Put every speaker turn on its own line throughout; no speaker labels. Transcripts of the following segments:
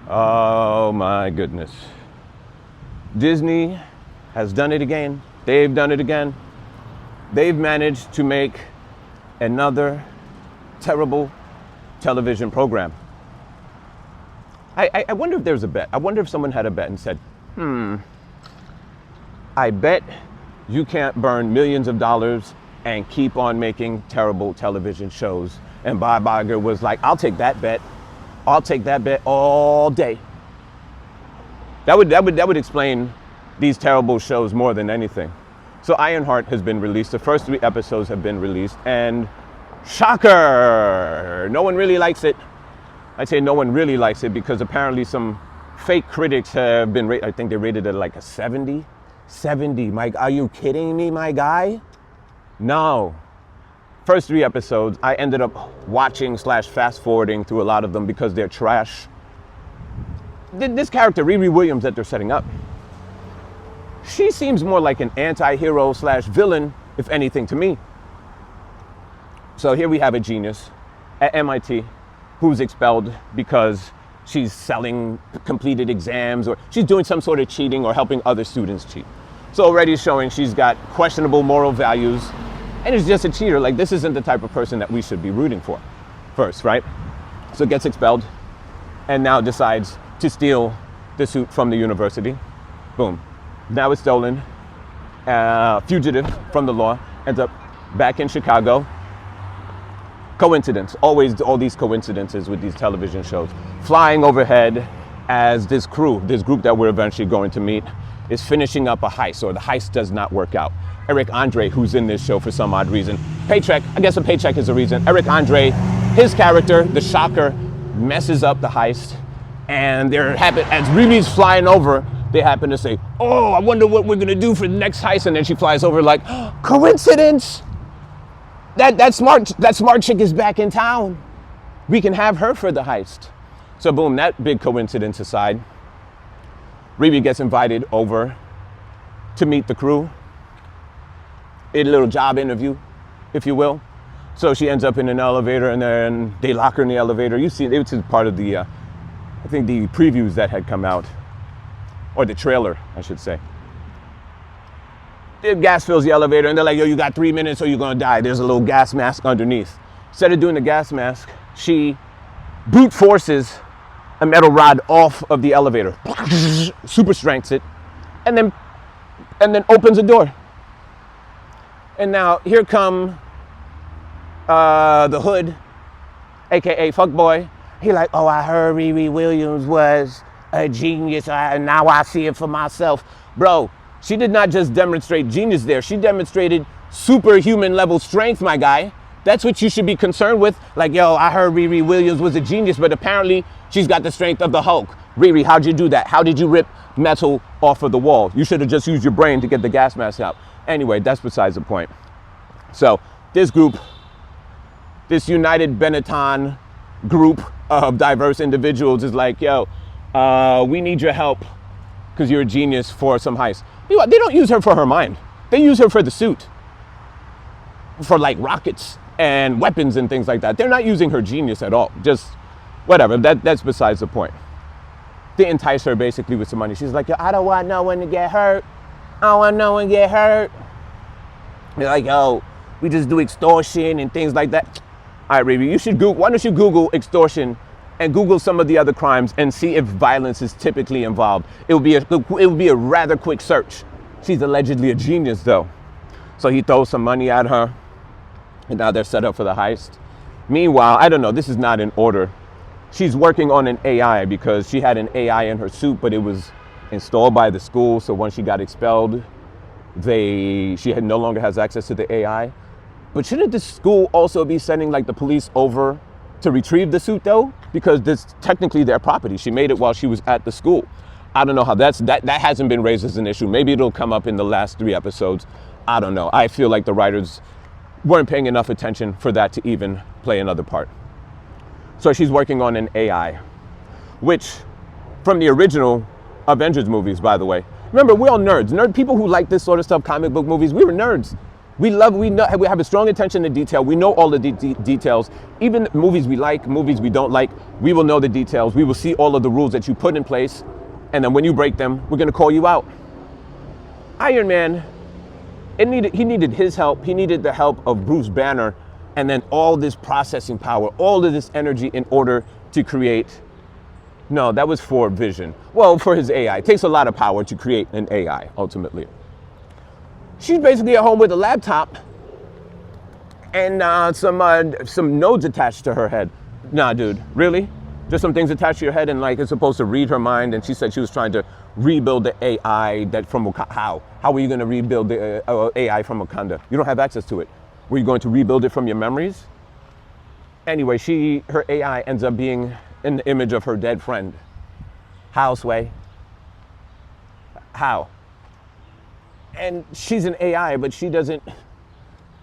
Oh my goodness. Disney has done it again. They've done it again. They've managed to make another terrible television program. I wonder if there's a bet. I wonder if someone had a bet and said, I bet you can't burn millions of dollars and keep on making terrible television shows. And Bob Iger was like, I'll take that bet. I'll take that bet all day. That would explain these terrible shows more than anything. So IronHeart has been released. The first 3 episodes have been released, and shocker, no one really likes it. I say no one really likes it because apparently some fake critics have been I think they rated it like a 70. 70, Mike, are you kidding me, my guy? No. First 3 episodes, I ended up watching / fast forwarding through a lot of them because they're trash. This character, Riri Williams, that they're setting up, she seems more like an anti-hero / villain, if anything, to me. So here we have a genius at MIT who's expelled because she's selling completed exams, or she's doing some sort of cheating or helping other students cheat. So already showing she's got questionable moral values and is just a cheater. Like, this isn't the type of person that we should be rooting for first, right? So gets expelled and now decides to steal the suit from the university. Boom. Now it's stolen. Fugitive from the law, ends up back in Chicago. Coincidence, always all these coincidences with these television shows. Flying overhead as this group that we're eventually going to meet, is finishing up a heist, or the heist does not work out. Eric Andre, who's in this show for some odd reason. Paycheck, I guess a paycheck is a reason. Eric Andre, his character, the shocker, messes up the heist, and as Riri's flying over, they happen to say, oh, I wonder what we're gonna do for the next heist, and then she flies over like, oh, coincidence! That smart chick is back in town. We can have her for the heist. So boom, that big coincidence aside, Riri gets invited over to meet the crew. A little job interview, if you will. So she ends up in an elevator, and then they lock her in the elevator. You see, it was part of the, I think the previews that had come out, or the trailer, I should say. The gas fills the elevator, and they're like, yo, you got 3 minutes or you're gonna die. There's a little gas mask underneath. Instead of doing the gas mask, she brute forces a metal rod off of the elevator, super strengths it, and then opens a door. And now here come the Hood, aka Fuckboy. He like, oh, I heard Riri Williams was a genius, and now I see it for myself. Bro, she did not just demonstrate genius there. She demonstrated superhuman level strength, my guy. That's what you should be concerned with. Like, yo, I heard Riri Williams was a genius, but apparently she's got the strength of the Hulk. Riri, how'd you do that? How did you rip metal off of the wall? You should have just used your brain to get the gas mask out. Anyway, that's besides the point. So this group, this United Benetton group of diverse individuals is like, yo, we need your help because you're a genius for some heist. You know, they don't use her for her mind. They use her for the suit, for like rockets and weapons and things like that. They're not using her genius at all. Just whatever. That's besides the point. They entice her basically with some money. She's like, yo, I don't want no one to get hurt. I don't want no one to get hurt. They're like, yo, we just do extortion and things like that. All right, Riri, why don't you Google extortion and Google some of the other crimes and see if violence is typically involved. It would be a rather quick search. She's allegedly a genius though. So he throws some money at her, and now they're set up for the heist. Meanwhile, I don't know, this is not in order. She's working on an AI because she had an AI in her suit, but it was installed by the school. So once she got expelled, she no longer has access to the AI. But shouldn't the school also be sending like the police over to retrieve the suit though? Because this technically their property. She made it while she was at the school. I don't know how that hasn't been raised as an issue. Maybe it'll come up in the last 3 episodes. I don't know. I feel like the writers weren't paying enough attention for that to even play another part. So she's working on an AI, which from the original Avengers movies, by the way. Remember, we're all nerds. People who like this sort of stuff, comic book movies, we were nerds. We know, we have a strong attention to detail. We know all the details. Even movies we like, movies we don't like, we will know the details. We will see all of the rules that you put in place. And then when you break them, we're going to call you out. Iron Man, he needed his help. He needed the help of Bruce Banner and then all this processing power, all of this energy in order to create. No, that was for Vision. Well, for his AI. It takes a lot of power to create an AI, ultimately. She's basically at home with a laptop and some nodes attached to her head. Nah, dude, really? Just some things attached to your head and like it's supposed to read her mind. And she said she was trying to rebuild the AI that from Wakanda. How? How are you going to rebuild the AI from Wakanda? You don't have access to it. Were you going to rebuild it from your memories? Anyway, her AI ends up being an image of her dead friend. How, Sway? How? And she's an AI, but she doesn't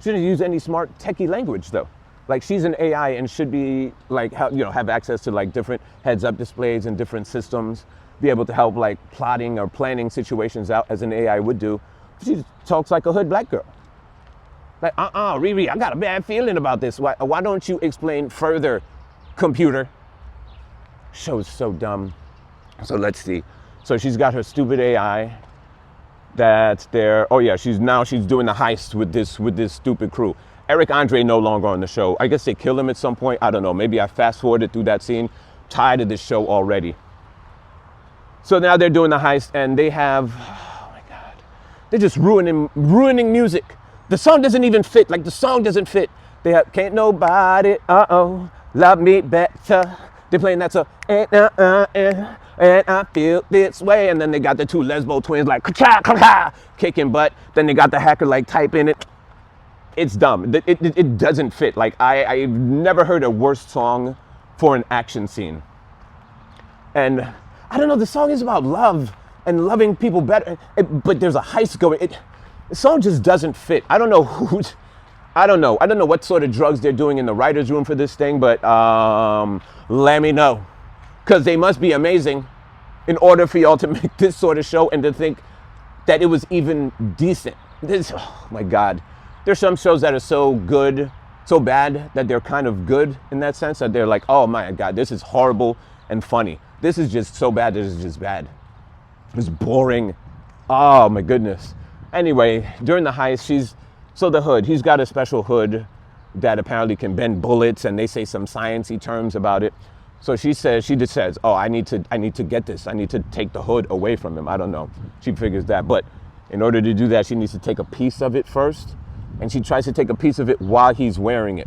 use any smart techie language though. Like she's an AI and should be like, have access to like different heads up displays and different systems, be able to help like plotting or planning situations out as an AI would do. She talks like a hood black girl. Like, Riri, I got a bad feeling about this. Why don't you explain further, computer? Show's so dumb. So let's see. So she's got her stupid AI. That's there. Oh yeah, she's doing the heist with this stupid crew. Eric Andre no longer on the show. I guess they kill him at some point. I don't know. Maybe I fast forwarded through that scene. Tired of this show already. So now they're doing the heist and they have, oh my God, they're just ruining music. The song doesn't even fit. Like the song doesn't fit. They have Can't Nobody Love Me Better. They're playing that song. And I feel this way. And then they got the two lesbo twins like ka-cha, kicking butt. Then they got the hacker like typing it. It's dumb. It doesn't fit. Like I've never heard a worse song for an action scene. And I don't know, the song is about love and loving people better. But there's a heist going. The song just doesn't fit. I don't know what sort of drugs they're doing in the writer's room for this thing, but let me know. Because they must be amazing in order for y'all to make this sort of show and to think that it was even decent. Oh my God. There's some shows that are so good, so bad that they're kind of good in that sense that they're like, oh my God, this is horrible and funny. This is just so bad, this is just bad. It's boring. Oh my goodness. Anyway, during the heist, the hood, he's got a special hood that apparently can bend bullets and they say some sciencey terms about it. So she just says, oh, I need to get this. I need to take the hood away from him. I don't know. She figures that. But in order to do that, she needs to take a piece of it first. And she tries to take a piece of it while he's wearing it.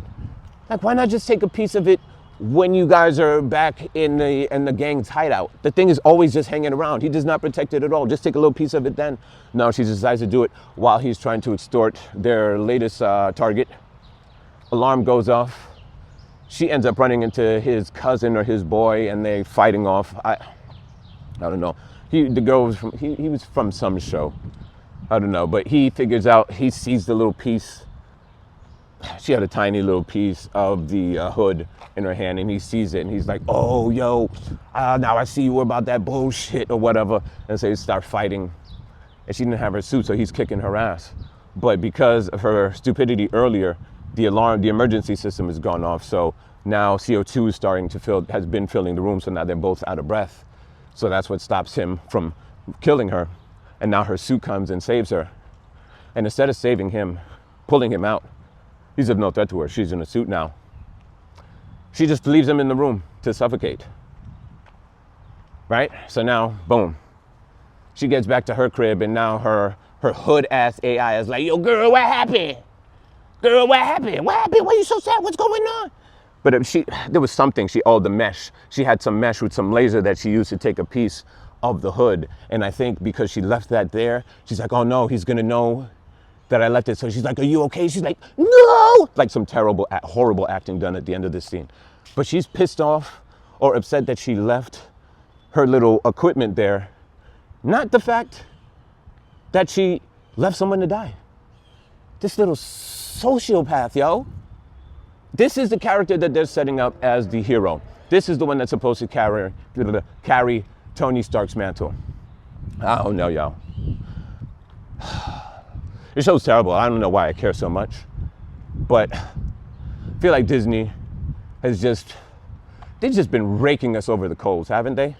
Like, why not just take a piece of it when you guys are back in the gang's hideout? The thing is always just hanging around. He does not protect it at all. Just take a little piece of it then. No, she decides to do it while he's trying to extort their latest target. Alarm goes off. She ends up running into his cousin or his boy and they fighting off. I don't know. The girl was he was from some show. I don't know, but he figures out, he sees the little piece. She had a tiny little piece of the hood in her hand and he sees it and he's like, oh, yo, now I see you about that bullshit or whatever. And so they start fighting and she didn't have her suit, so he's kicking her ass. But because of her stupidity earlier, the emergency system has gone off. So now CO2 is has been filling the room. So now they're both out of breath. So that's what stops him from killing her. And now her suit comes and saves her. And instead of saving him, pulling him out, he's of no threat to her. She's in a suit now. She just leaves him in the room to suffocate. Right? So now, boom. She gets back to her crib and now her hood-ass AI is like, yo, girl, what happened? Girl, what happened? What happened? Why are you so sad? What's going on? But there was something, the mesh. She had some mesh with some laser that she used to take a piece of the hood. And I think because she left that there, she's like, oh no, he's gonna know that I left it. So she's like, are you okay? She's like, no! Like some terrible, horrible acting done at the end of this scene. But she's pissed off or upset that she left her little equipment there. Not the fact that she left someone to die. This little sociopath, yo. This is the character that they're setting up as the hero. This is the one that's supposed to carry Tony Stark's mantle. I don't know, y'all. The show's terrible. I don't know why I care so much, but I feel like Disney has they've just been raking us over the coals, haven't they?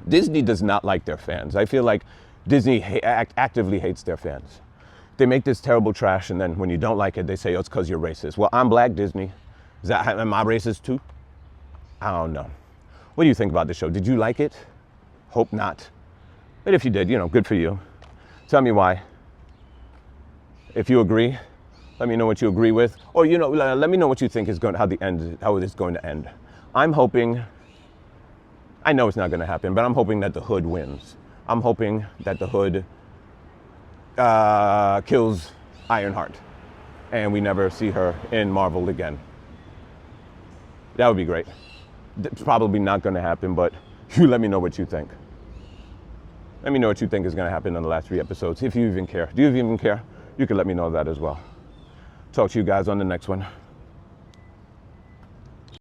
Disney does not like their fans. I feel like Disney actively hates their fans. They make this terrible trash, and then when you don't like it, they say, oh, it's because you're racist. Well, I'm black, Disney. Am I racist too? I don't know. What do you think about the show? Did you like it? Hope not. But if you did, good for you. Tell me why. If you agree, let me know what you agree with. Or, let me know what you think is how it is going to end. I'm hoping, I know it's not going to happen, but I'm hoping that the hood wins. I'm hoping that the hood kills Ironheart and we never see her in Marvel again. That would be great. It's probably not going to happen, but you let me know what you think. Let me know what you think is going to happen in the last 3 episodes, if you even care. Do you even care? You can let me know that as well. Talk to you guys on the next one.